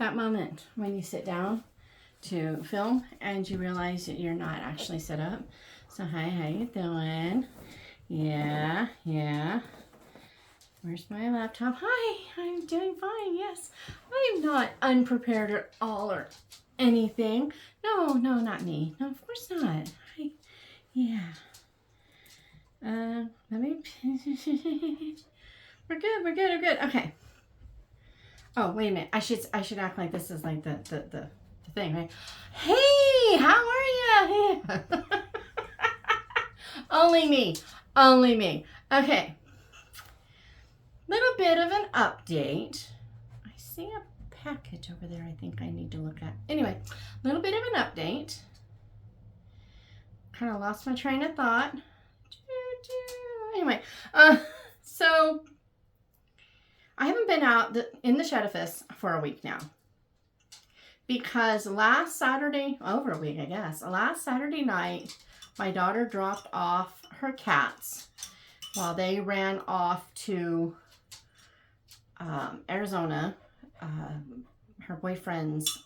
That moment when you sit down to film and you realize that you're not actually set up. So hi, how you doing? Yeah. Where's my laptop? Hi, I'm doing fine, yes. I'm not unprepared at all or anything. No, not me. No, of course not. Hi. Yeah. Let me... We're good. Okay. Oh, wait a minute. I should act like this is like the thing, right? Hey, how are you? Only me. Okay. Little bit of an update. I see a package over there I think I need to look at. Anyway, little bit of an update. Kind of lost my train of thought. Anyway, so I haven't been out in the shed-i-ffice for a week now. Because last Saturday, over a week I guess, last Saturday night, my daughter dropped off her cats while they ran off to Arizona. Her boyfriend's,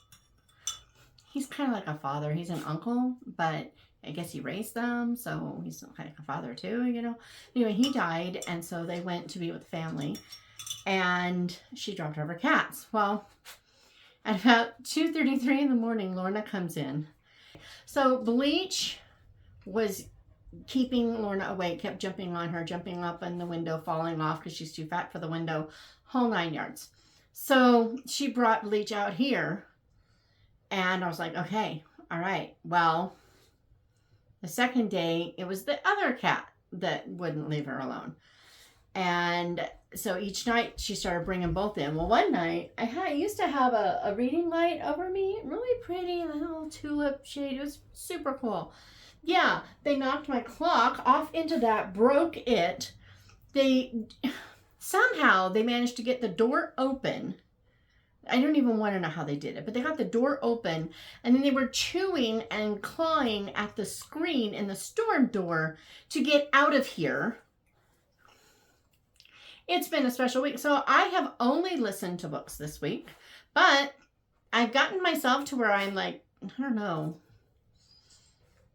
he's kind of like a father. He's an uncle, but I guess he raised them, so he's kind of a father too, you know. Anyway, he died, and so they went to be with family, and she dropped off her cats. Well, at about 2:33 in the morning, Lorna comes in. So Bleach was keeping Lorna awake, kept jumping on her, jumping up in the window, falling off because she's too fat for the window, whole 9 yards. So she brought Bleach out here, and I was like, okay, all right. Well, the second day, it was the other cat that wouldn't leave her alone. And so each night she started bringing both in. Well, one night I used to have a reading light over me, really pretty, little tulip shade. It was super cool. Yeah, they knocked my clock off into that, broke it. Somehow they managed to get the door open. I don't even want to know how they did it, but they got the door open, and then they were chewing and clawing at the screen in the storm door to get out of here. It's been a special week, so I have only listened to books this week, but I've gotten myself to where I'm like, I don't know,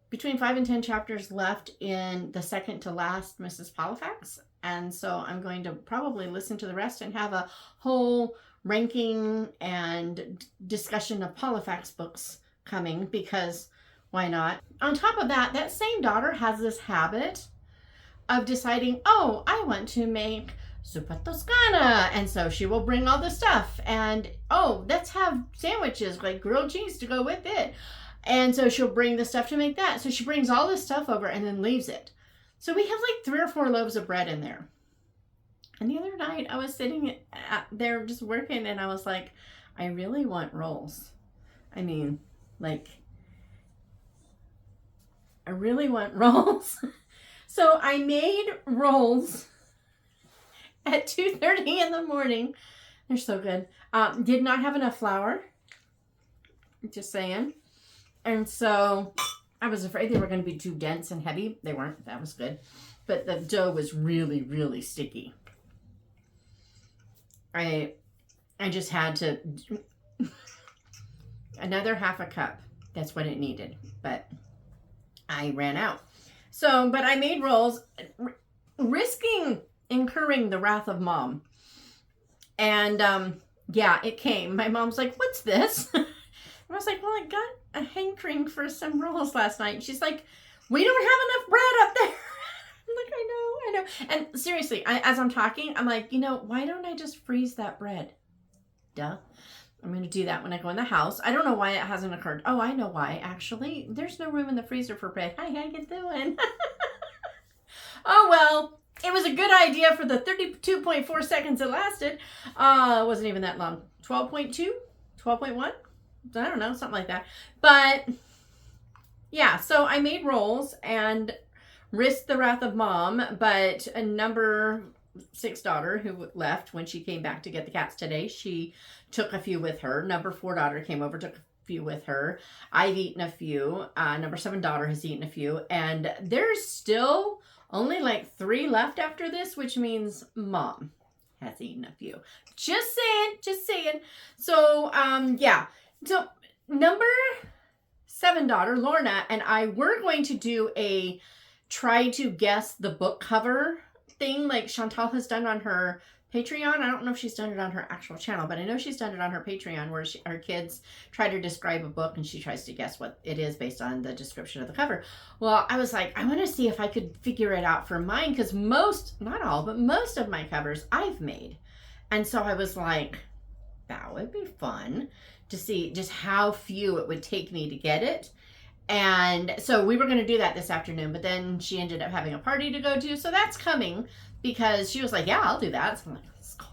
between 5 and 10 chapters left in the second to last Mrs. Halifax, and so I'm going to probably listen to the rest and have a whole ranking and discussion of Halifax books coming, because why not? On top of that, that same daughter has this habit of deciding, oh, I want to make zuppa toscana, and so she will bring all the stuff, and oh, let's have sandwiches like grilled cheese to go with it, and so she'll bring the stuff to make that. So she brings all this stuff over and then leaves it. So we have like 3 or 4 loaves of bread in there. And the other night I was sitting there just working, and I was like, I really want rolls. I mean, like, I really want rolls. So I made rolls at 2:30 in the morning. They're so good. Did not have enough flour. Just saying. And so I was afraid they were going to be too dense and heavy. They weren't. That was good. But the dough was really, really sticky. I just had to, another half a cup. That's what it needed. But I ran out. So, but I made rolls, risking incurring the wrath of Mom. And yeah, it came. My mom's like, what's this? And I was like, well, I got a hankering for some rolls last night. And she's like, we don't have enough bread up there. I'm like, I know. And seriously, as I'm talking, I'm like, you know, why don't I just freeze that bread? Duh. I'm going to do that when I go in the house. I don't know why it hasn't occurred. Oh, I know why, actually. There's no room in the freezer for bread. Hi, how you doing? Oh, well, it was a good idea for the 32.4 seconds it lasted. It wasn't even that long. 12.2? 12.1? I don't know, something like that. But, yeah, so I made rolls and risked the wrath of Mom, but a number 6 daughter who left when she came back to get the cats today, she took a few with her. Number 4 daughter came over, took a few with her. I've eaten a few. Number 7 daughter has eaten a few, and there's still only like 3 left after this, which means Mom has eaten a few. Just saying, just saying. So, yeah. So, number 7 daughter, Lorna, and I were going to do a try to guess the book cover thing like Chantal has done on her Patreon. I don't know if she's done it on her actual channel, but I know she's done it on her Patreon where her kids try to describe a book and she tries to guess what it is based on the description of the cover. Well, I was like, I want to see if I could figure it out for mine because most, not all, but most of my covers I've made. And so I was like, that would be fun to see just how few it would take me to get it. And so we were going to do that this afternoon, but then she ended up having a party to go to. So that's coming because she was like, yeah, I'll do that. So I'm like, let's go.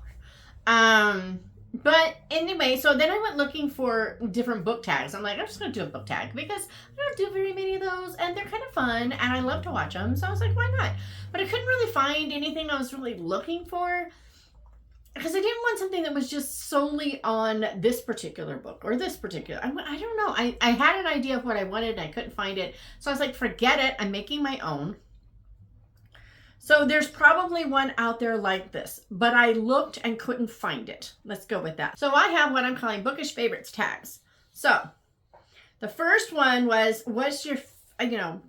But anyway, so then I went looking for different book tags. I'm like, I'm just going to do a book tag because I don't do very many of those and they're kind of fun and I love to watch them. So I was like, why not? But I couldn't really find anything I was really looking for because I didn't want something that was just solely on this particular book or this particular, I don't know. I had an idea of what I wanted and I couldn't find it. So I was like, forget it. I'm making my own. So there's probably one out there like this, but I looked and couldn't find it. Let's go with that. So I have what I'm calling Bookish Favorites tags. So the first one was, what's your,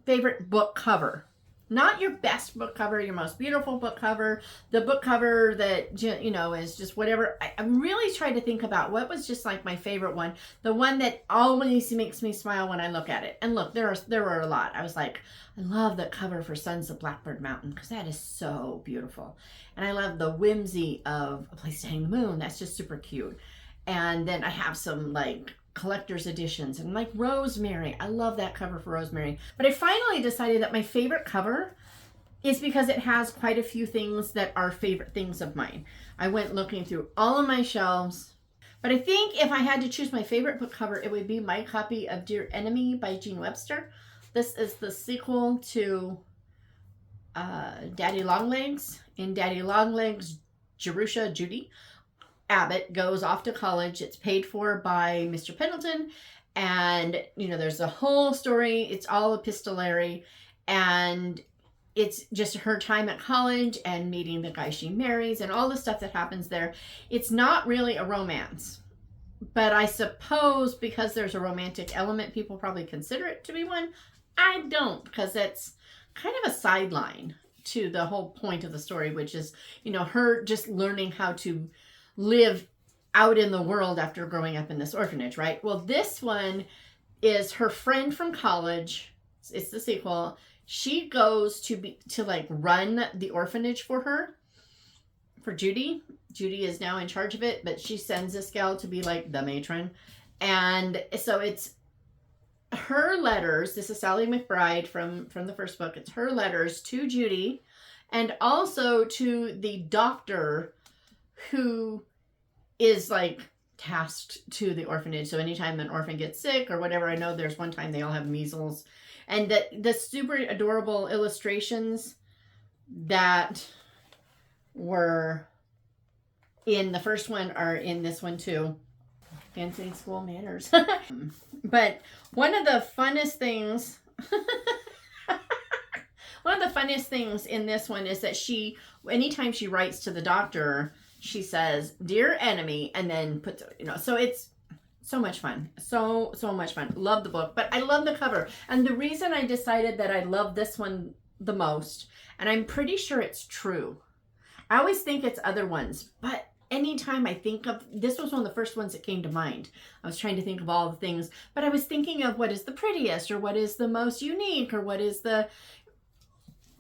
favorite book cover? Not your best book cover, your most beautiful book cover, the book cover that, is just whatever. I really tried to think about what was just like my favorite one. The one that always makes me smile when I look at it. And look, there were a lot. I was like, I love the cover for Sons of Blackbird Mountain because that is so beautiful. And I love the whimsy of A Place to Hang the Moon. That's just super cute. And then I have some like collector's editions and like Rosemary. I love that cover for Rosemary. But I finally decided that my favorite cover is because it has quite a few things that are favorite things of mine. I went looking through all of my shelves, but I think if I had to choose my favorite book cover, it would be my copy of Dear Enemy by Jean Webster. This is the sequel to Daddy Longlegs. In Daddy Longlegs, Jerusha Judy Abbott goes off to college. It's paid for by Mr. Pendleton. And, there's a whole story. It's all epistolary. And it's just her time at college and meeting the guy she marries and all the stuff that happens there. It's not really a romance. But I suppose because there's a romantic element, people probably consider it to be one. I don't, because it's kind of a sideline to the whole point of the story, which is, her just learning how to live out in the world after growing up in this orphanage, right? Well, this one is her friend from college. It's the sequel. She goes to run the orphanage for her, for Judy. Judy is now in charge of it, but she sends this gal to be like the matron. And so it's her letters. This is Sally McBride from the first book. It's her letters to Judy and also to the doctor who is like tasked to the orphanage. So anytime an orphan gets sick or whatever, I know there's one time they all have measles, and the super adorable illustrations that were in the first one are in this one too. Fancy school manners. But one of the funnest things in this one is that anytime she writes to the doctor, she says, "Dear Enemy," and then puts, so it's so much fun. So much fun. Love the book, but I love the cover. And the reason I decided that I love this one the most, and I'm pretty sure it's true. I always think it's other ones, but anytime I think of, this was one of the first ones that came to mind. I was trying to think of all the things, but I was thinking of what is the prettiest or what is the most unique or what is the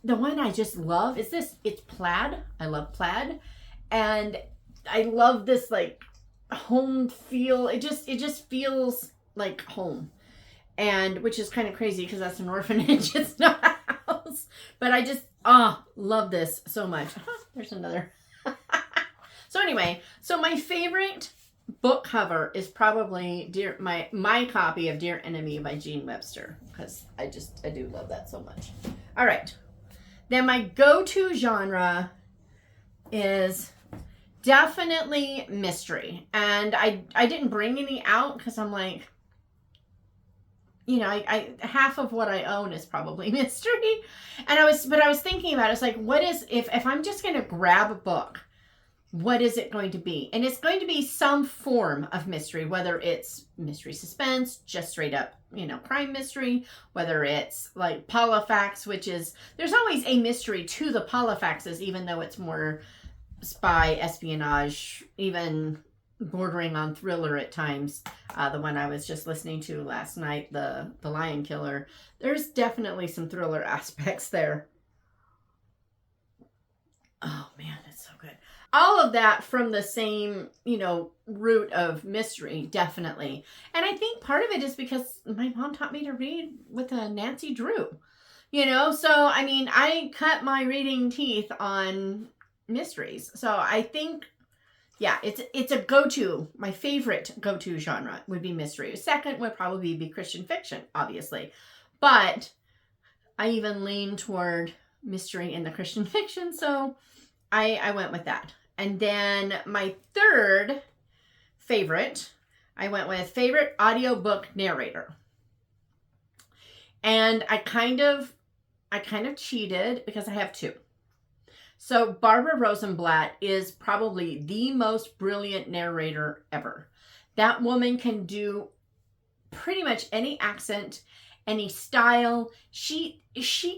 one I just love is this. It's plaid. I love plaid. And I love this like home feel. It just feels like home. And which is kind of crazy because that's an orphanage. It's not a house. But I just, love this so much. There's another. So anyway, so my favorite book cover is probably my copy of Dear Enemy by Jean Webster, because I do love that so much. All right. Then my go-to genre is definitely mystery. And I didn't bring any out because I'm like, I half of what I own is probably mystery. And I was thinking about it. It's like, what is, if I'm just going to grab a book what is it going to be? And it's going to be some form of mystery, whether it's mystery suspense, just straight up, crime mystery, whether it's like Polifax, which is, there's always a mystery to the Polifaxes, even though it's more spy, espionage, even bordering on thriller at times. The one I was just listening to last night, the Lion Killer, there's definitely some thriller aspects there. Oh man, it's so good. All of that from the same, root of mystery, definitely. And I think part of it is because my mom taught me to read with a Nancy Drew, so I mean, I cut my reading teeth on mysteries. So I think, yeah, it's a go-to. My favorite go-to genre would be mystery. Second would probably be Christian fiction, obviously. But I even lean toward mystery in the Christian fiction, so I went with that. And then my third favorite, I went with favorite audiobook narrator. And I kind of cheated because I have two. So Barbara Rosenblatt is probably the most brilliant narrator ever. That woman can do pretty much any accent, any style. She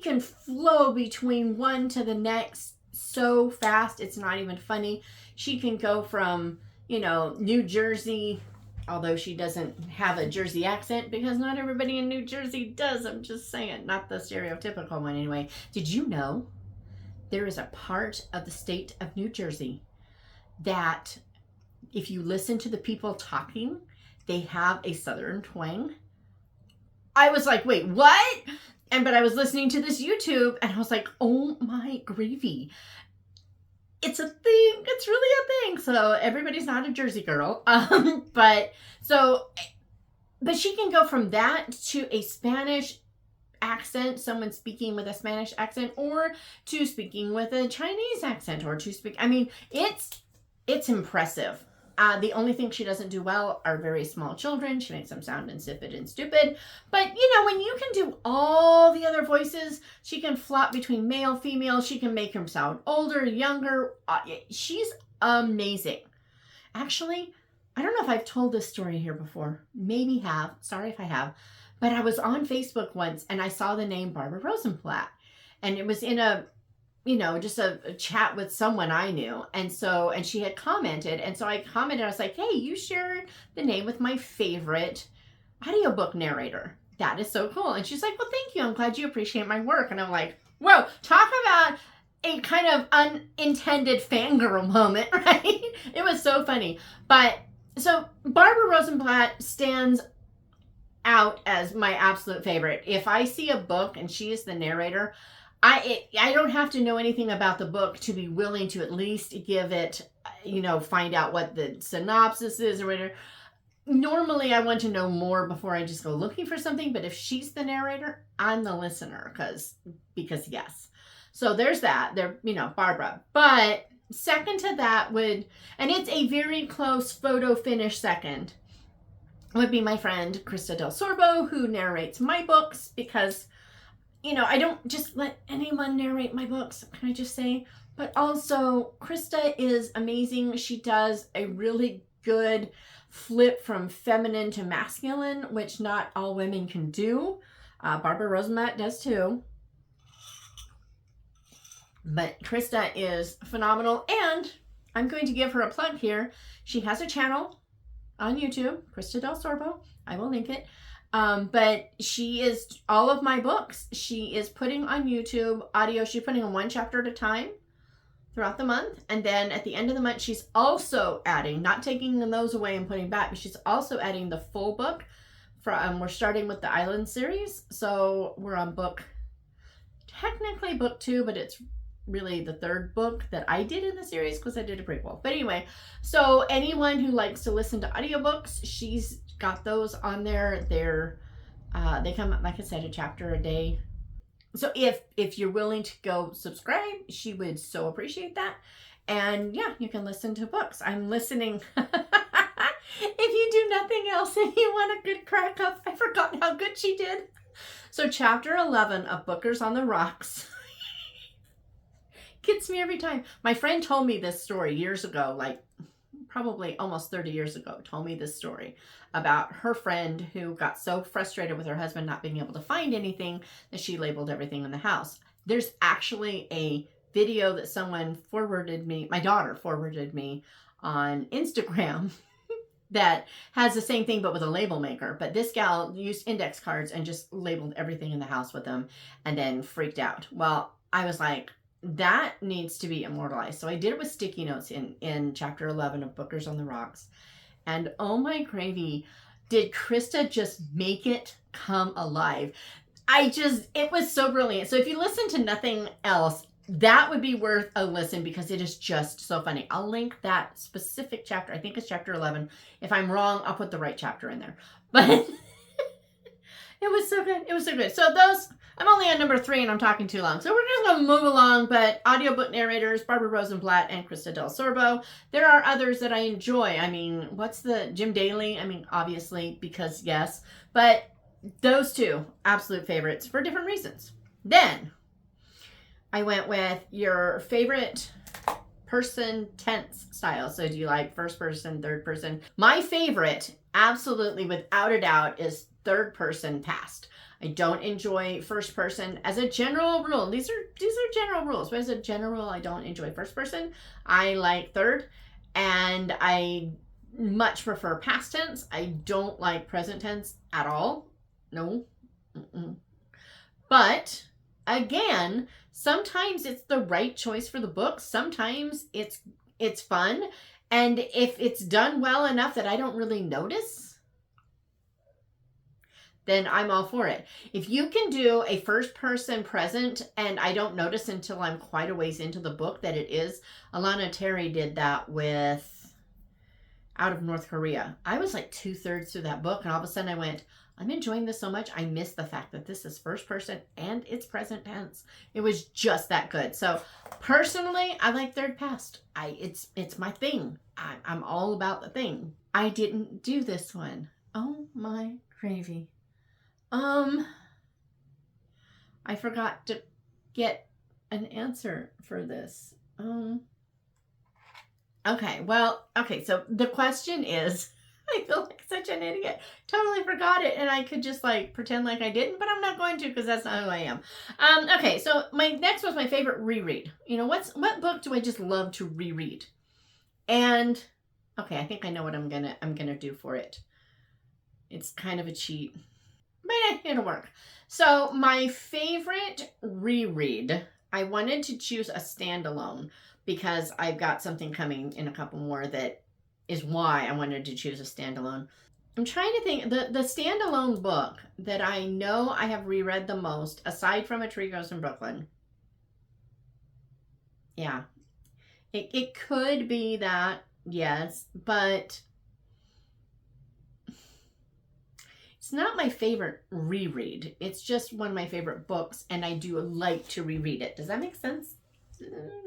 can flow between one to the next so fast, it's not even funny. She can go from, New Jersey, although she doesn't have a Jersey accent, because not everybody in New Jersey does. I'm just saying, not the stereotypical one anyway. Did you know there is a part of the state of New Jersey that if you listen to the people talking, they have a Southern twang? I was like, wait, what? But I was listening to this YouTube and I was like, oh my gravy. It's a thing. It's really a thing. So everybody's not a Jersey girl. But she can go from that to a Spanish accent, someone speaking with a Spanish accent, or to speaking with a Chinese accent, or to speak, it's impressive. The only thing she doesn't do well are very small children. She makes them sound insipid and stupid. But, when you can do all the other voices, she can flop between male, female. She can make them sound older, younger. She's amazing. Actually, I don't know if I've told this story here before. Maybe have. Sorry if I have. But I was on Facebook once and I saw the name Barbara Rosenblatt. And it was in a just a chat with someone I knew. And she had commented. And so I commented, I was like, hey, you shared the name with my favorite audiobook narrator. That is so cool. And she's like, well, thank you. I'm glad you appreciate my work. And I'm like, whoa, talk about a kind of unintended fangirl moment, right? It was so funny. But so Barbara Rosenblatt stands out as my absolute favorite. If I see a book and she is the narrator, I don't have to know anything about the book to be willing to at least give it, find out what the synopsis is or whatever. Normally, I want to know more before I just go looking for something. But if she's the narrator, I'm the listener because yes. So there's that. Barbara. But second to that and it's a very close photo finish second, would be my friend Krista Del Sorbo, who narrates my books, because I don't just let anyone narrate my books, can I just say? But also, Krista is amazing. She does a really good flip from feminine to masculine, which not all women can do. Barbara Rosenblatt does too. But Krista is phenomenal. And I'm going to give her a plug here. She has a channel on YouTube, Krista Del Sorbo. I will link it. But she is, all of my books, she is putting on YouTube audio. She's putting on one chapter at a time throughout the month. And then at the end of the month, she's also adding, not taking those away and putting back, but she's also adding the full book. We're starting with the Island series. So we're on technically book 2, but it's really the third book that I did in the series because I did a prequel. But anyway, so anyone who likes to listen to audiobooks, she's got those on there. They come up, like I said, a chapter a day. So if you're willing to go subscribe, she would so appreciate that. And yeah, you can listen to books. I'm listening. If you do nothing else and you want a good crack up, I forgot how good she did. So chapter 11 of Bookers on the Rocks. Gets me every time. My friend told me this story years ago, like probably almost 30 years ago, told me this story about her friend who got so frustrated with her husband not being able to find anything that she labeled everything in the house. There's actually a video that someone forwarded me, my daughter forwarded me on Instagram that has the same thing but with a label maker. But this gal used index cards and just labeled everything in the house with them and then freaked out. Well, I was like, that needs to be immortalized. So I did it with sticky notes in chapter 11 of Bookers on the Rocks. And oh my gravy, did Krista just make it come alive. It was so brilliant. So if you listen to nothing else, that would be worth a listen because it is just so funny. I'll link that specific chapter. I think it's chapter 11. If I'm wrong, I'll put the right chapter in there. But it was so good. It was so good. So those, I'm only on number 3 and I'm talking too long. So we're just going to move along. But audiobook narrators, Barbara Rosenblatt and Krista Del Sorbo. There are others that I enjoy. I mean, what's the Jim Daly? I mean, obviously, because yes. But those two, absolute favorites for different reasons. Then I went with your favorite person tense style. So do you like first person, third person? My favorite, absolutely without a doubt, is third person past. I don't enjoy first person as a general rule. These are general rules, but as a general, I don't enjoy first person. I like third, and I much prefer past tense. I don't like present tense at all. No. But again, sometimes it's the right choice for the book. Sometimes it's fun. And if it's done well enough that I don't really notice, then I'm all for it. If you can do a first person present and I don't notice until I'm quite a ways into the book that it is. Alana Terry did that with Out of North Korea. I was like 2/3 through that book and all of a sudden I went, I'm enjoying this so much. I miss the fact that this is first person and it's present tense. It was just that good. So personally, I like third past. It's my thing. I'm all about the thing. I didn't do this one. Oh my gravy. I forgot to get an answer for this. Okay, so the question is, I feel like such an idiot. Totally forgot it, and I could just like pretend like I didn't, but I'm not going to because that's not who I am. Okay, so my next was my favorite reread. You know, what book do I just love to reread? And okay, I think I know what I'm gonna do for it. It's kind of a cheat, but it'll work. So my favorite reread, I wanted to choose a standalone because I've got something coming in a couple more that is why I wanted to choose a standalone. I'm trying to think, the standalone book that I know I have reread the most, aside from A Tree Grows in Brooklyn. Yeah. It could be that, yes, but it's not my favorite reread. It's just one of my favorite books, and I do like to reread it. Does that make sense?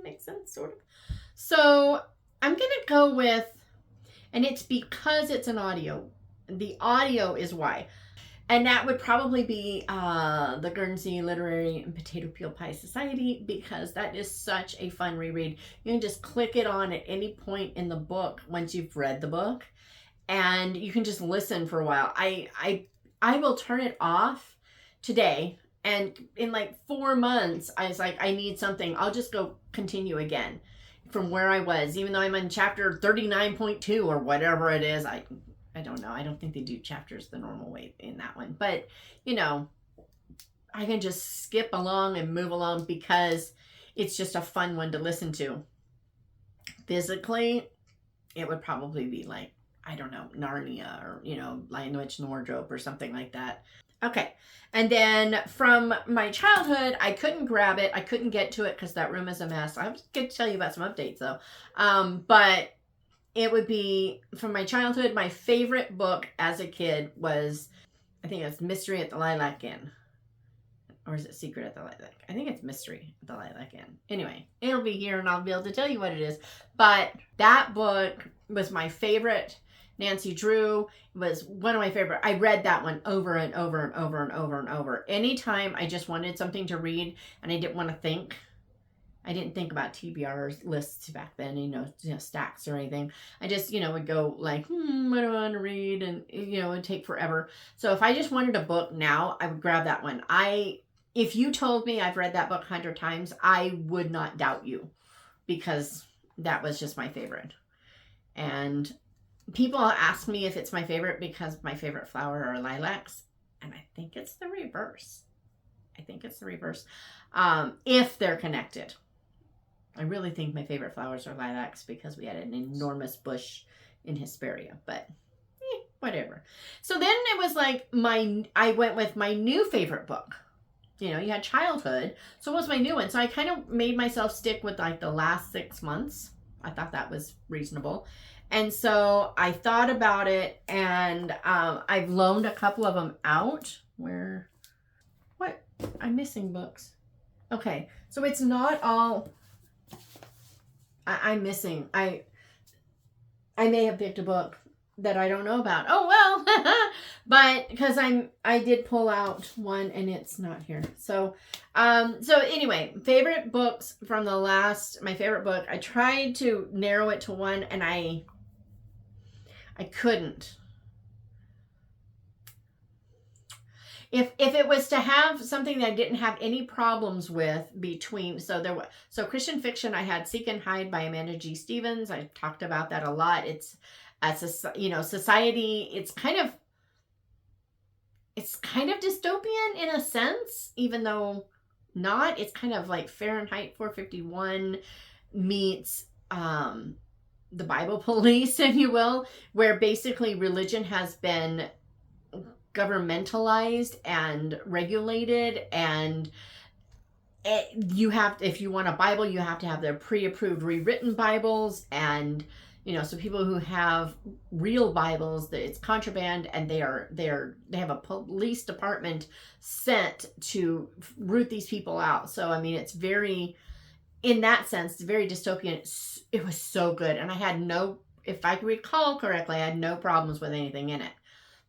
Make sense, sort of? So I'm going to go with, and it's because it's an audio. The audio is why. And that would probably be the Guernsey Literary and Potato Peel Pie Society, because that is such a fun reread. You can just click it on at any point in the book once you've read the book, and you can just listen for a while. I will turn it off today, and in like 4 months, I was like, I need something. I'll just go continue again from where I was, even though I'm in chapter 39.2 or whatever it is. I don't know. I don't think they do chapters the normal way in that one. But, you know, I can just skip along and move along because it's just a fun one to listen to. Physically, it would probably be like, I don't know, Narnia or, you know, Lion, the Witch, and the Wardrobe or something like that. Okay. And then from my childhood, I couldn't grab it. I couldn't get to it because that room is a mess. I was going to tell you about some updates though. But it would be, from my childhood, my favorite book as a kid was, I think it's Mystery at the Lilac Inn. Or is it Secret at the Lilac? I think it's Mystery at the Lilac Inn. Anyway, it'll be here and I'll be able to tell you what it is. But that book was my favorite. Nancy Drew was one of my favorite. I read that one over and over and over and over and over. Anytime I just wanted something to read and I didn't want to think, I didn't think about TBR lists back then, stacks or anything. I just, would go like, what do I want to read? And, it would take forever. So if I just wanted a book now, I would grab that one. If you told me I've read that book 100 times, I would not doubt you, because that was just my favorite. And people ask me if it's my favorite because my favorite flower are lilacs. And I think it's the reverse. If they're connected. I really think my favorite flowers are lilacs because we had an enormous bush in Hesperia, but whatever. So then it was like I went with my new favorite book. You had childhood. So what was my new one? So I kind of made myself stick with like the last 6 months. I thought that was reasonable. And so I thought about it, and I've loaned a couple of them out. What? I'm missing books. Okay. So it's not all... I'm missing. I may have picked a book that I don't know about. Oh, well, but because I did pull out one and it's not here. So anyway, favorite books from my favorite book, I tried to narrow it to one and I couldn't. If it was to have something that I didn't have any problems with so Christian fiction, I had Seek and Hide by Amanda G. Stevens. I talked about that a lot. It's society. It's kind of dystopian in a sense, even though not. It's kind of like Fahrenheit 451 meets the Bible Police, if you will, where basically religion has been governmentalized and regulated, and if you want a Bible, you have to have their pre-approved rewritten Bibles, and so people who have real Bibles, that it's contraband, and they have a police department sent to root these people out. So I mean, it's very, in that sense, it's very dystopian. It was so good, and if I can recall correctly, I had no problems with anything in it.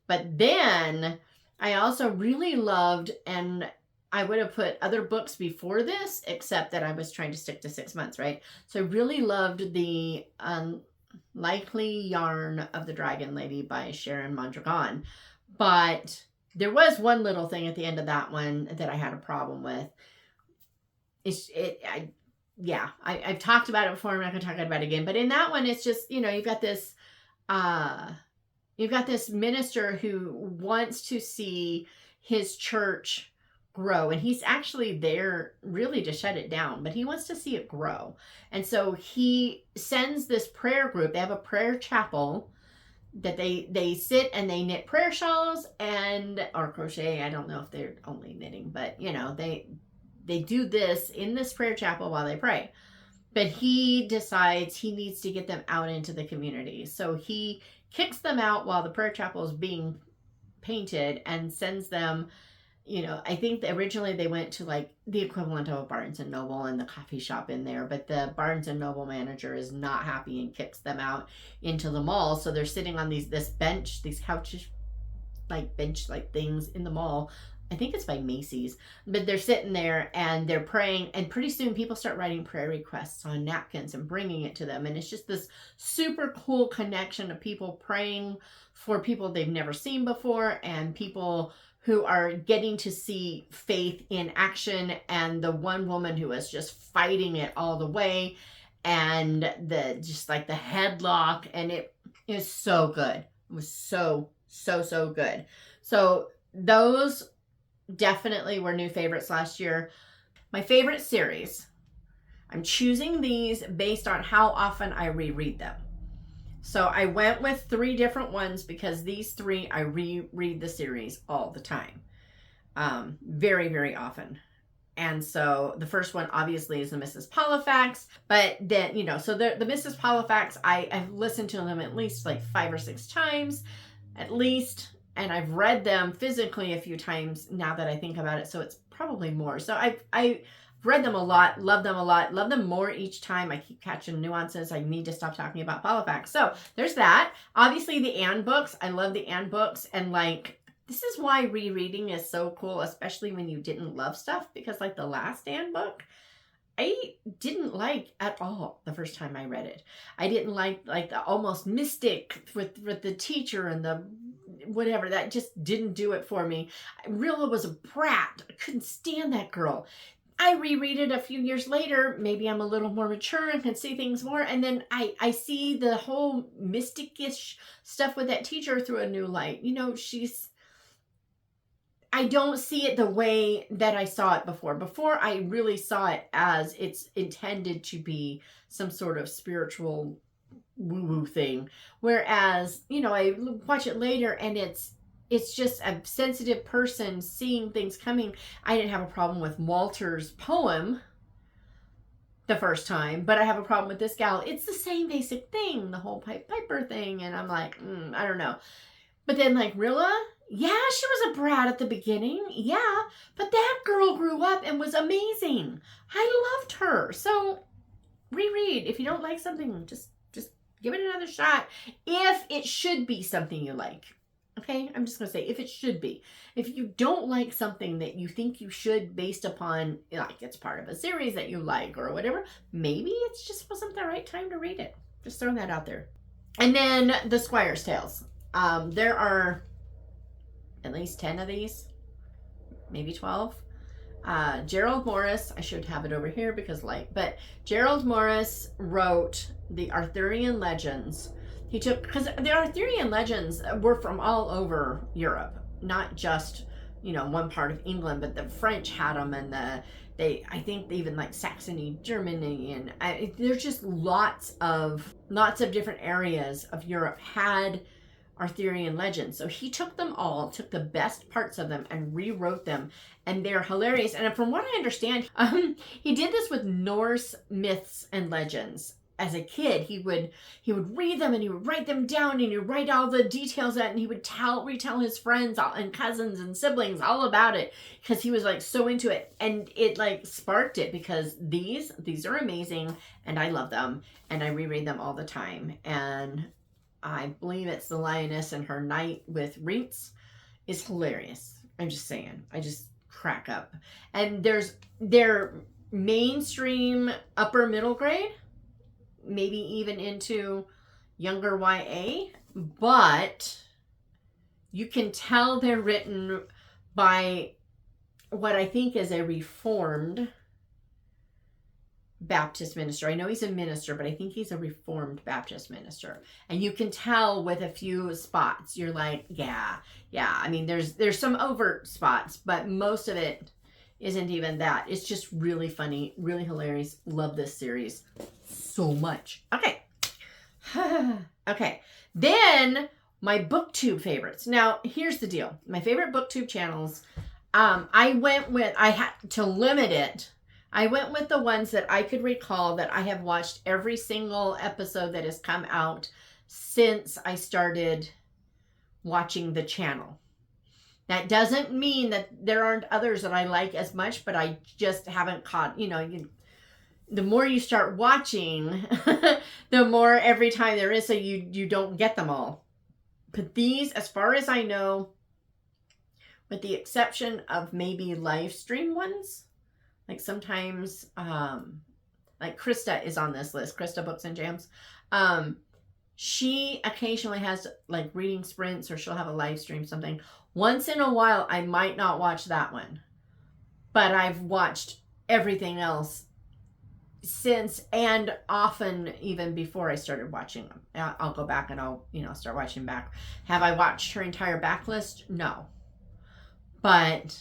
But then I also really loved, and I would have put other books before this, except that I was trying to stick to 6 months, right? So I really loved the Unlikely Yarn of the Dragon Lady by Sharon Mondragon. But there was one little thing at the end of that one that I had a problem with. I've talked about it before. I'm not going to talk about it again. But in that one, it's just, you've got this... You've got this minister who wants to see his church grow, and he's actually there really to shut it down, but he wants to see it grow. And so he sends this prayer group. They have a prayer chapel that they sit and they knit prayer shawls or crochet. I don't know if they're only knitting, but they do this in this prayer chapel while they pray. But he decides he needs to get them out into the community. So he kicks them out while the prayer chapel is being painted and sends them, I think originally they went to like the equivalent of a Barnes & Noble and the coffee shop in there, but the Barnes & Noble manager is not happy and kicks them out into the mall. So they're sitting on these couches, like bench-like things in the mall. I think it's by Macy's, but they're sitting there and they're praying, and pretty soon people start writing prayer requests on napkins and bringing it to them. And it's just this super cool connection of people praying for people they've never seen before, and people who are getting to see faith in action, and the one woman who was just fighting it all the way, and the headlock, and it is so good. It was so good. So those definitely were new favorites last year. My favorite series, I'm choosing these based on how often I reread them. So I went with 3 different ones because these 3, I reread the series all the time. Very, very often. And so the first one obviously is the Mrs. Halifax, but then, so the Mrs. Halifax, I've listened to them at least like 5 or 6 times, at least. And I've read them physically a few times now that I think about it. So it's probably more. So I've read them a lot, love them a lot, love them more each time. I keep catching nuances. I need to stop talking about Halifax. So there's that. Obviously the Anne books. I love the Anne books. And this is why rereading is so cool, especially when you didn't love stuff. Because the last Anne book, I didn't like at all the first time I read it. I didn't like the almost mystic with the teacher and the whatever. That just didn't do it for me. Rilla was a brat. I couldn't stand that girl. I reread it a few years later. Maybe I'm a little more mature and can see things more. And then I see the whole mystic-ish stuff with that teacher through a new light. You know, I don't see it the way that I saw it before. Before, I really saw it as it's intended to be some sort of spiritual woo-woo thing. Whereas, you know, I watch it later and it's just a sensitive person seeing things coming. I didn't have a problem with Walter's poem the first time, but I have a problem with this gal. It's the same basic thing, the whole Piper thing. And I'm like, I don't know. But then like Rilla, yeah, she was a brat at the beginning. Yeah, but that girl grew up and was amazing. I loved her. So reread. If you don't like something, just give it another shot. If it should be something you like. Okay, I'm just going to say if it should be. If you don't like something that you think you should based upon, like it's part of a series that you like or whatever, maybe it just wasn't the right time to read it. Just throwing that out there. And then the Squire's Tales. There are at least 10 of these, maybe 12. Gerald Morris, I should have it over here because light, but Gerald Morris wrote the Arthurian legends. He took, because the Arthurian legends were from all over Europe, not just, you know, one part of England, but the French had them, and I think even like Saxony, Germany, and there's just lots of different areas of Europe had Arthurian legends. So he took them all, took the best parts of them and rewrote them, and they're hilarious. And from what I understand, he did this with Norse myths and legends. As a kid, he would read them and he would write them down and he would write all the details out, and he would retell his friends and cousins and siblings all about it because he was like so into it, and it like sparked it because these are amazing and I love them and I reread them all the time. And I believe it's The Lioness and Her Knight with Rinks is hilarious. I'm just saying. I just crack up. And they're mainstream upper middle grade, maybe even into younger YA, but you can tell they're written by what I think is a Reformed Baptist minister. I know he's a minister, but I think he's a Reformed Baptist minister. And you can tell with a few spots, you're like, yeah. I mean, there's some overt spots, but most of it isn't even that. It's just really funny, really hilarious. Love this series so much. Okay. Okay. Then my BookTube favorites. Now, here's the deal. My favorite BookTube channels, I had to limit it. I went with the ones that I could recall that I have watched every single episode that has come out since I started watching the channel. That doesn't mean that there aren't others that I like as much, but I just haven't caught, the more you start watching, the more every time there is, so you don't get them all. But these, as far as I know, with the exception of maybe live stream ones, like sometimes, like Krista is on this list, Krista Books and Jams. She occasionally has like reading sprints, or she'll have a live stream, something. Once in a while, I might not watch that one, but I've watched everything else since, and often even before I started watching them. I'll go back and I'll, start watching back. Have I watched her entire backlist? No, but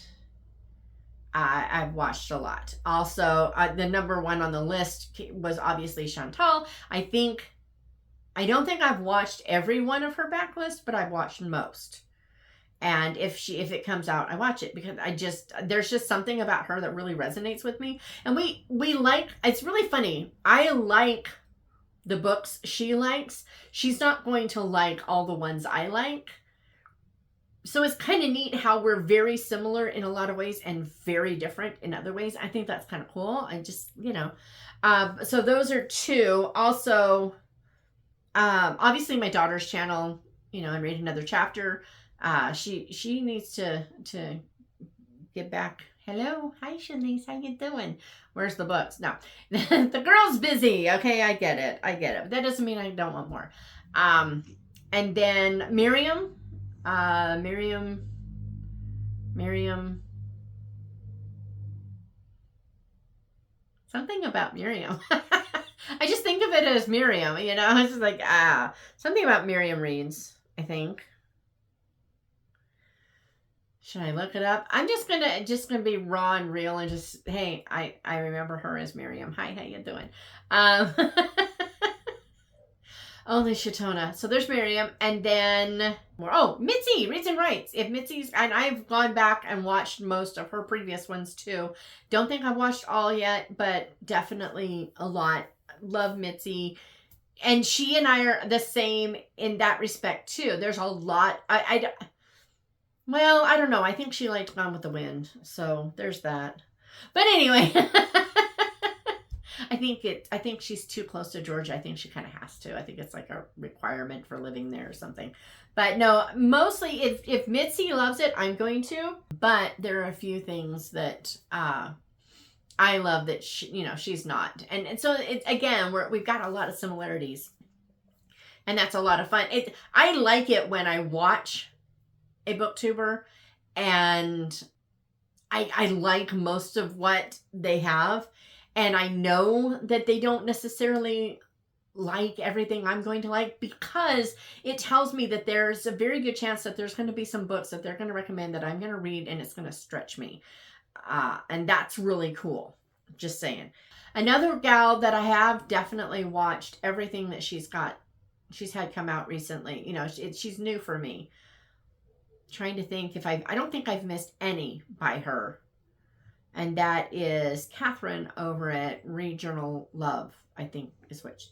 I've watched a lot. Also, the number one on the list was obviously Chantal. I don't think I've watched every one of her backlist, but I've watched most. And if it comes out, I watch it because there's just something about her that really resonates with me. And we like, it's really funny. I like the books she likes. She's not going to like all the ones I like. So it's kind of neat how we're very similar in a lot of ways and very different in other ways. I think that's kind of cool. I just, so those are two. Also, obviously my daughter's channel, and read another chapter. She needs to get back Hello. Hi, Shanice. How you doing? Where's the books? No. The girl's busy. Okay, I get it. I get it. But that doesn't mean I don't want more. And then Miriam. Miriam. Something about Miriam. I just think of it as Miriam, you know? It's just like, something about Miriam reads, I think. Should I look it up? I'm just gonna be raw and real and just, hey, I remember her as Miriam. Hi, how you doing? Only Shatona. So there's Miriam, and then Mitzi reads and writes. If Mitzi's, and I've gone back and watched most of her previous ones too. Don't think I've watched all yet, but definitely a lot. Love Mitzi. And she and I are the same in that respect too. There's a lot. Well, I don't know. I think she liked Gone with the Wind. So there's that. But anyway, I think she's too close to Georgia. I think she kind of has to. I think it's like a requirement for living there or something. But no, mostly if Mitzi loves it, I'm going to. But there are a few things that I love that she's not. And so again, we've got a lot of similarities. And that's a lot of fun. I like it when I watch a booktuber and I like most of what they have, and I know that they don't necessarily like everything I'm going to like, because it tells me that there's a very good chance that there's going to be some books that they're going to recommend that I'm going to read and it's going to stretch me, and that's really cool. Just saying. Another gal that I have definitely watched everything that she's had come out recently. She's new for me. Trying to think if I don't think I've missed any by her, and that is Catherine over at Read Journal Love, I think is what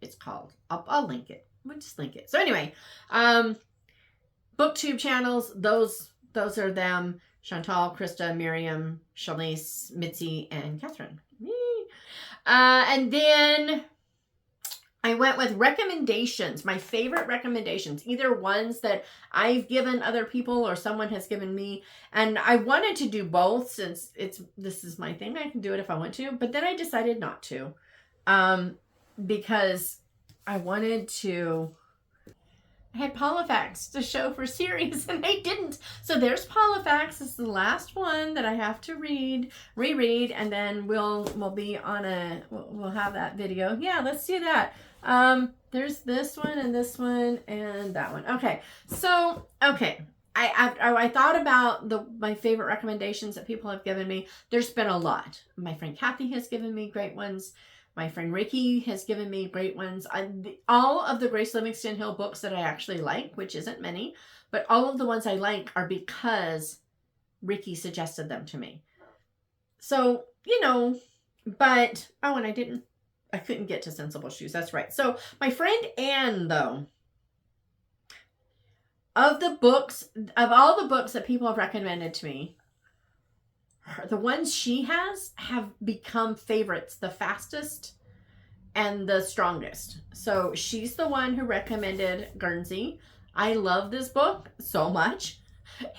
it's called. I'll link it. We'll just link it. So anyway, BookTube Channels, those are them. Chantal, Krista, Miriam, Shalice, Mitzi, and Catherine. And then I went with recommendations, my favorite recommendations, either ones that I've given other people or someone has given me. And I wanted to do both since this is my thing. I can do it if I want to, but then I decided not to, because I had Paulifax to show for series and I didn't. So there's Paulifax. It's the last one that I have to reread, and then we'll be on we'll have that video. Yeah, let's do that. There's this one and that one. Okay. So, okay. I thought about my favorite recommendations that people have given me. There's been a lot. My friend Kathy has given me great ones. My friend Ricky has given me great ones. All of the Grace Livingston Hill books that I actually like, which isn't many, but all of the ones I like are because Ricky suggested them to me. So, but, and I couldn't get to Sensible Shoes. That's right. So my friend Anne, though, of all the books that people have recommended to me, the ones she have become favorites the fastest and the strongest. So she's the one who recommended Guernsey. I love this book so much.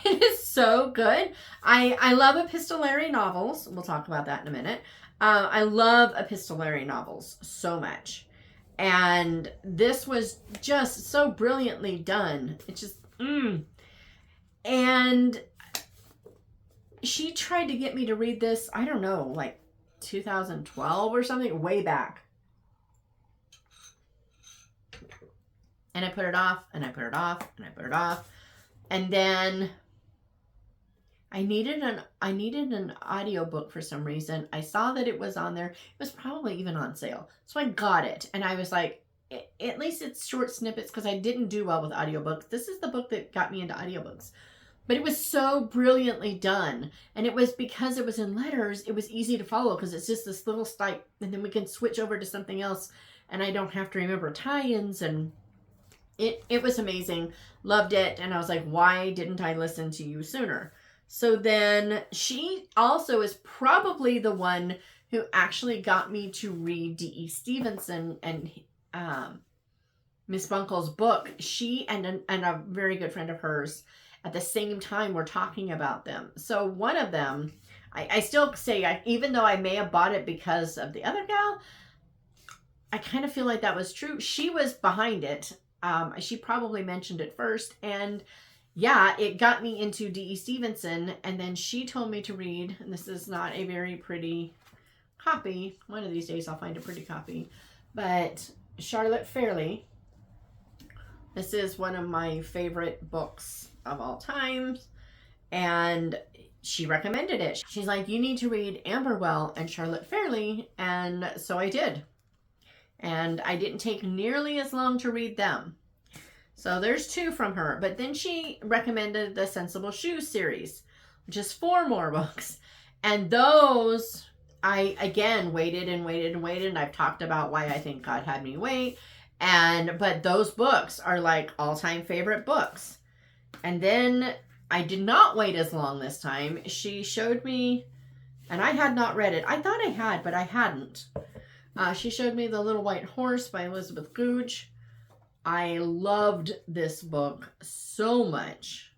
It is so good. I love epistolary novels. We'll talk about that in a minute. I love epistolary novels so much. And this was just so brilliantly done. It's just, And she tried to get me to read this, I don't know, like 2012 or something, way back. And I put it off, and I put it off, and I put it off. And then I needed an audiobook for some reason. I saw that it was on there. It was probably even on sale. So I got it. And I was like, at least it's short snippets, because I didn't do well with audiobooks. This is the book that got me into audiobooks. But it was so brilliantly done. And it was because it was in letters, it was easy to follow, because it's just this little stipe, and then we can switch over to something else, and I don't have to remember tie-ins, and it was amazing. Loved it. And I was like, why didn't I listen to you sooner? So then she also is probably the one who actually got me to read D.E. Stevenson and Miss Bunkle's book. She and a very good friend of hers at the same time were talking about them. So one of them, I still say, even though I may have bought it because of the other gal, I kind of feel like that was true. She was behind it. She probably mentioned it first. And yeah, it got me into D.E. Stevenson. And then she told me to read, and this is not a very pretty copy. One of these days I'll find a pretty copy. But Charlotte Fairley. This is one of my favorite books of all time. And she recommended it. She's like, you need to read Amberwell and Charlotte Fairley. And so I did. And I didn't take nearly as long to read them. So there's 2 from her. But then she recommended the Sensible Shoes series, which is 4 more books. And those, I, again, waited and waited and waited. And I've talked about why I think God had me wait. But those books are like all-time favorite books. And then I did not wait as long this time. She showed me, and I had not read it. I thought I had, but I hadn't. She showed me The Little White Horse by Elizabeth Googe. I loved this book so much.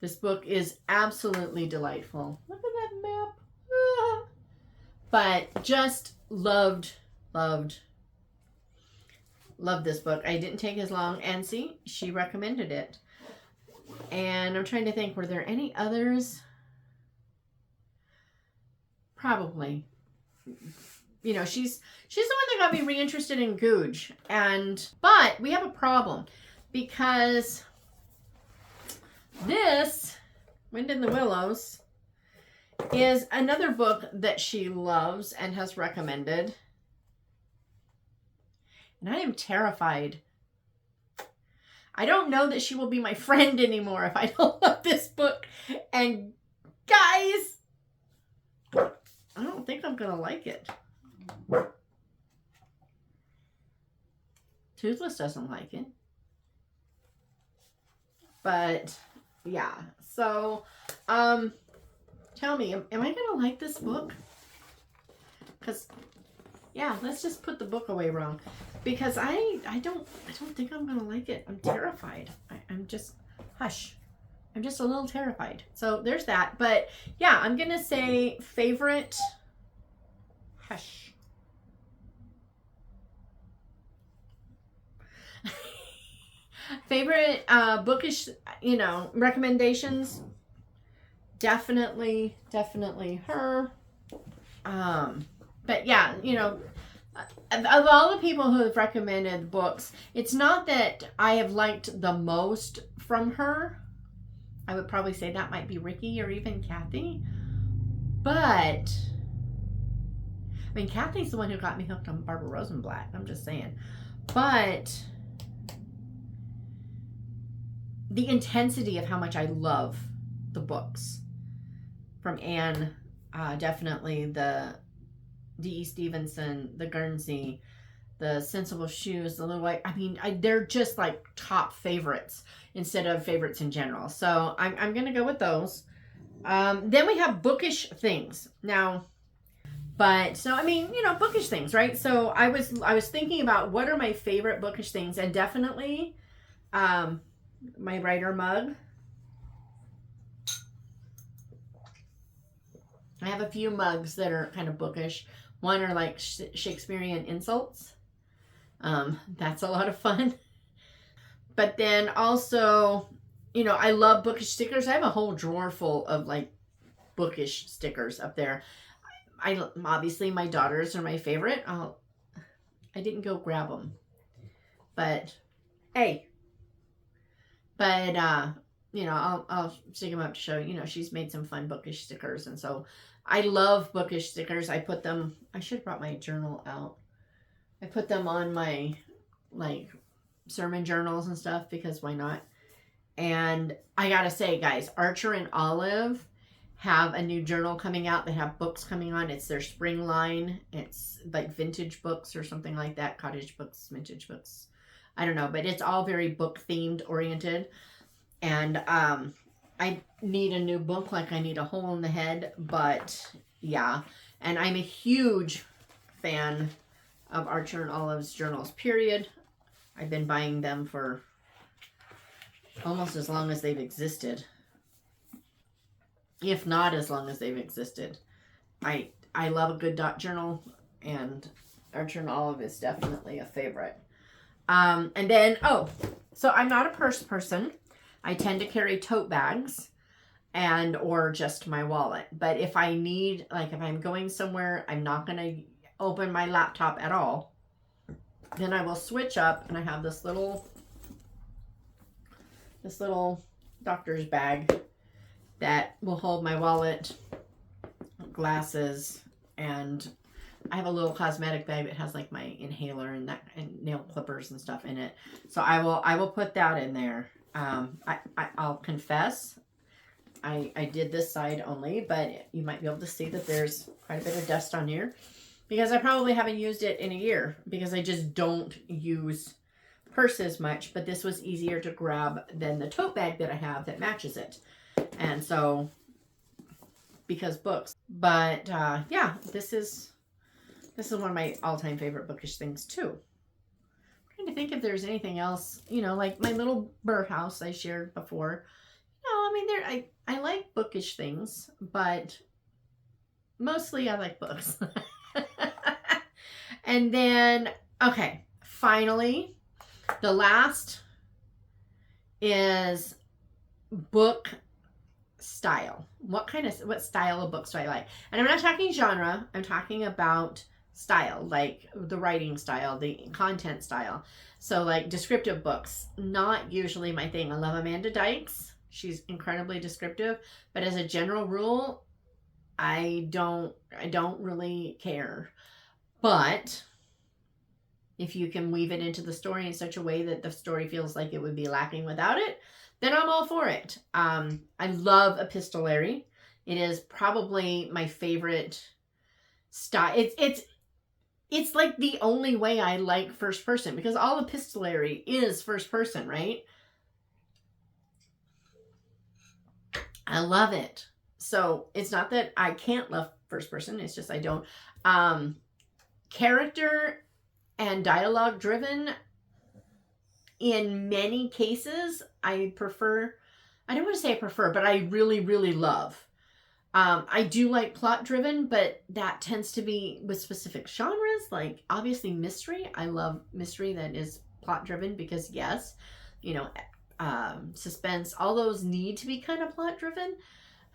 This book is absolutely delightful. Look at that map. Ah. But just loved this book. I didn't take as long. And see, she recommended it. And I'm trying to think, were there any others? Probably. You know, she's the one that got me reinterested in Googe. But we have a problem because this, Wind in the Willows, is another book that she loves and has recommended. And I am terrified. I don't know that she will be my friend anymore if I don't love this book. And guys, I don't think I'm going to like it. Toothless doesn't like it. But yeah, so tell me, am I going to like this book? Because yeah, let's just put the book away wrong. Because I don't think I'm going to like it. I'm terrified. I'm just, hush. I'm just a little terrified. So there's that. But yeah, I'm going to say favorite, hush. Favorite bookish, recommendations. Definitely her. But yeah, of all the people who have recommended books, it's not that I have liked the most from her. I would probably say that might be Ricky or even Kathy. But, I mean, Kathy's the one who got me hooked on Barbara Rosenblatt. I'm just saying. But the intensity of how much I love the books from Anne, definitely the D.E. Stevenson, the Guernsey, the Sensible Shoes, the Little White. I mean, they're just like top favorites instead of favorites in general. So I'm going to go with those. Then we have bookish things. Now, bookish things, right? So I was thinking about what are my favorite bookish things, and definitely my writer mug. I have a few mugs that are kind of bookish. One are like Shakespearean insults. That's a lot of fun. But then also, I love bookish stickers. I have a whole drawer full of like bookish stickers up there. Obviously my daughters are my favorite. I didn't go grab them, but hey. But I'll stick them up to show. She's made some fun bookish stickers, and so I love bookish stickers. I should have brought my journal out. I put them on my like sermon journals and stuff because why not? And I gotta say, guys, Archer and Olive have a new journal coming out. They have books coming on. It's their spring line. It's like vintage books or something like that. Cottage books, vintage books. I don't know, but it's all very book themed oriented. And I need a new book, like I need a hole in the head, but yeah. And I'm a huge fan of Archer and Olive's journals, period. I've been buying them for almost as long as they've existed. if not as long as they've existed. I love a good dot journal, and Archer Olive is definitely a favorite. And then, so I'm not a purse person. I tend to carry tote bags or just my wallet. But if I need, like if I'm going somewhere, I'm not going to open my laptop at all. Then I will switch up, and I have this little doctor's bag that will hold my wallet, glasses, and I have a little cosmetic bag that has like my inhaler and nail clippers and stuff in it. So I will put that in there. I'll confess, I did this side only, but you might be able to see that there's quite a bit of dust on here because I probably haven't used it in a year because I just don't use purses much. But this was easier to grab than the tote bag that I have that matches it. And so, because books. But yeah, this is one of my all-time favorite bookish things too. I'm trying to think if there's anything else, you know, like my little birdhouse I shared before. No, I mean, I like bookish things, but mostly I like books. And then, okay, finally, the last is book style. What style of books do I like? And I'm not talking genre. I'm talking about style, like the writing style, the content style. So like descriptive books, not usually my thing. I love Amanda Dykes. She's incredibly descriptive, but as a general rule, I don't really care. But if you can weave it into the story in such a way that the story feels like it would be lacking without it, then I'm all for it. I love epistolary. It is probably my favorite style. It's like the only way I like first person, because all epistolary is first person, right? I love it. So it's not that I can't love first person. It's just I don't. Character and dialogue driven, in many cases, I prefer. I don't want to say I prefer, but I really, really love. I do like plot driven, but that tends to be with specific genres, like obviously mystery. I love mystery that is plot driven because yes, you know, suspense, all those need to be kind of plot driven.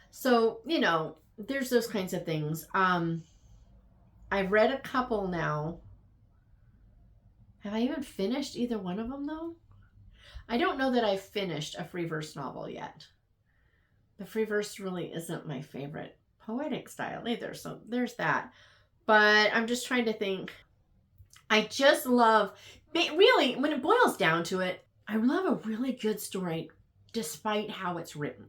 So, you know, there's those kinds of things. I've read a couple now. Have I even finished either one of them though? I don't know that I've finished a free verse novel yet. The free verse really isn't my favorite poetic style either, so there's that. But I'm just trying to think. I just love, really, when it boils down to it, I love a really good story despite how it's written.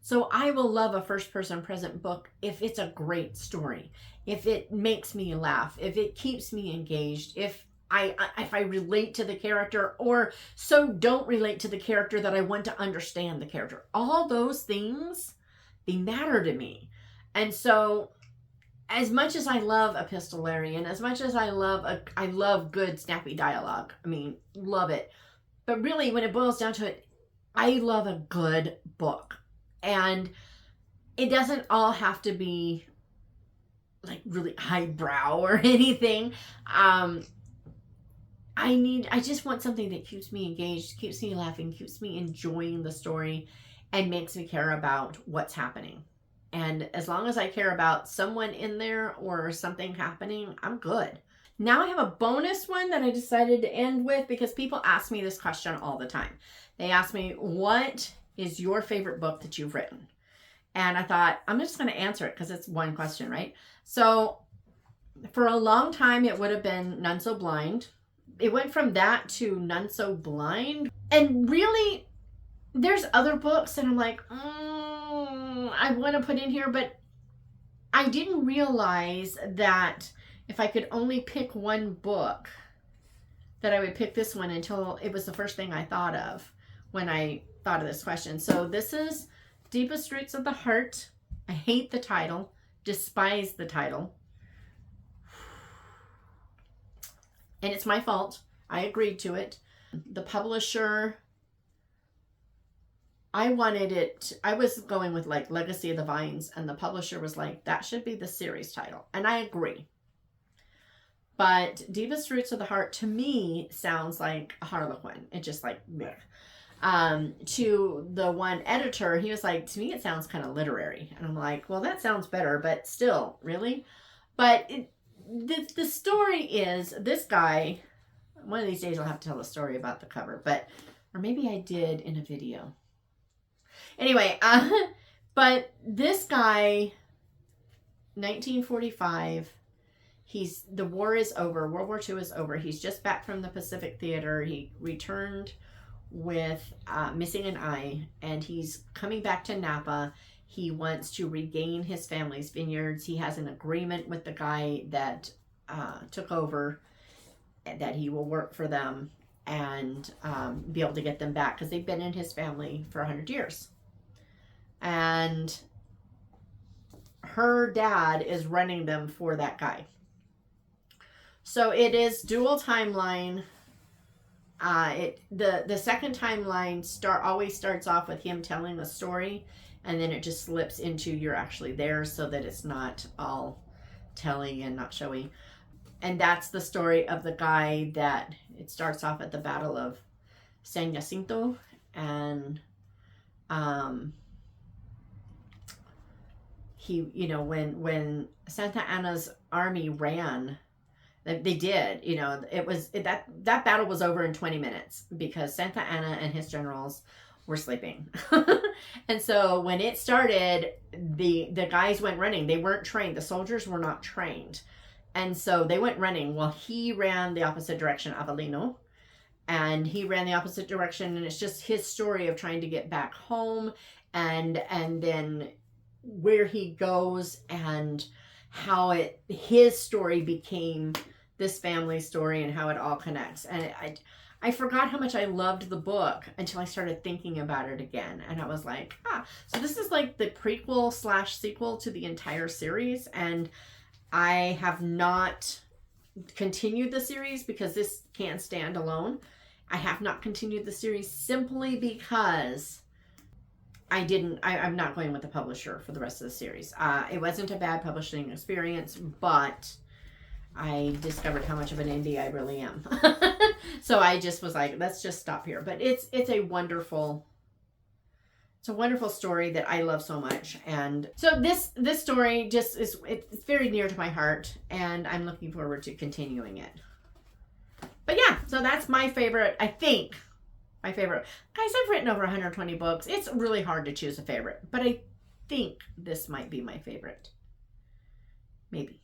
So I will love a first-person present book if it's a great story, if it makes me laugh, if it keeps me engaged, if I relate to the character, or so don't relate to the character that I want to understand the character. All those things, they matter to me. And so as much as I love epistolary and as much as I love good snappy dialogue, I mean, love it. But really, when it boils down to it, I love a good book. And it doesn't all have to be like really highbrow or anything. I just want something that keeps me engaged, keeps me laughing, keeps me enjoying the story, and makes me care about what's happening. And as long as I care about someone in there or something happening, I'm good. Now I have a bonus one that I decided to end with because people ask me this question all the time. They ask me, what is your favorite book that you've written? And I thought, I'm just going to answer it because it's one question, right? So for a long time, it would have been None So Blind. It went from that to None So Blind. And really, there's other books that I'm like, I want to put in here, but I didn't realize that if I could only pick one book, that I would pick this one until it was the first thing I thought of when I thought of this question. So this is Deepest Roots of the Heart. I hate the title, despise the title. And it's my fault. I agreed to it. The publisher I wanted it, I was going with like Legacy of the Vines, and the publisher was like, that should be the series title. And I agree. But Deepest Roots of the Heart to me sounds like a Harlequin. It just like, bleh. To the one editor, he was like, to me it sounds kind of literary. And I'm like, well, that sounds better, but still, really? But the story is, this guy, one of these days I'll have to tell a story about the cover, but, or maybe I did in a video. Anyway, but this guy, 1945, the war is over, World War II is over. He's just back from the Pacific Theater. He returned with missing an eye, and he's coming back to Napa. He wants to regain his family's vineyards. He has an agreement with the guy that took over, that he will work for them and be able to get them back, because they've been in his family for 100 years. And her dad is running them for that guy. So it is dual timeline. The second timeline always starts off with him telling the story, and then it just slips into you're actually there, so that it's not all telling and not showy. And that's the story of the guy that it starts off at the Battle of San Jacinto, and he, you know, when Santa Anna's army ran, they did, you know, that battle was over in 20 minutes because Santa Anna and his generals were sleeping. And so when it started, the guys went running. They weren't trained. The soldiers were not trained. And so they went running. Well, he ran the opposite direction, Avellino. And he ran the opposite direction. And it's just his story of trying to get back home, and then where he goes, and how his story became this family story, and how it all connects. And I forgot how much I loved the book until I started thinking about it again. And I was like, so this is like the prequel / sequel to the entire series. And I have not continued the series because this can't stand alone. I have not continued the series simply because I'm not going with the publisher for the rest of the series. It wasn't a bad publishing experience, but I discovered how much of an indie I really am. So I just was like, let's just stop here. But it's a wonderful story that I love so much. And so this story just it's very near to my heart, and I'm looking forward to continuing it. But yeah, so that's my favorite, I think. My favorite. Guys, I've written over 120 books. It's really hard to choose a favorite, but I think this might be my favorite. Maybe.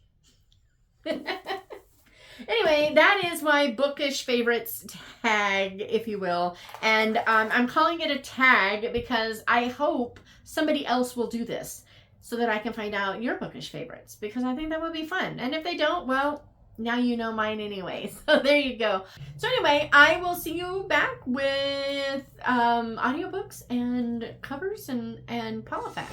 Anyway, that is my Bookish Favorites tag, if you will. And I'm calling it a tag because I hope somebody else will do this so that I can find out your Bookish favorites, because I think that would be fun. And if they don't, well, now you know mine anyway. So there you go. So anyway, I will see you back with audiobooks and covers and Polyfacts.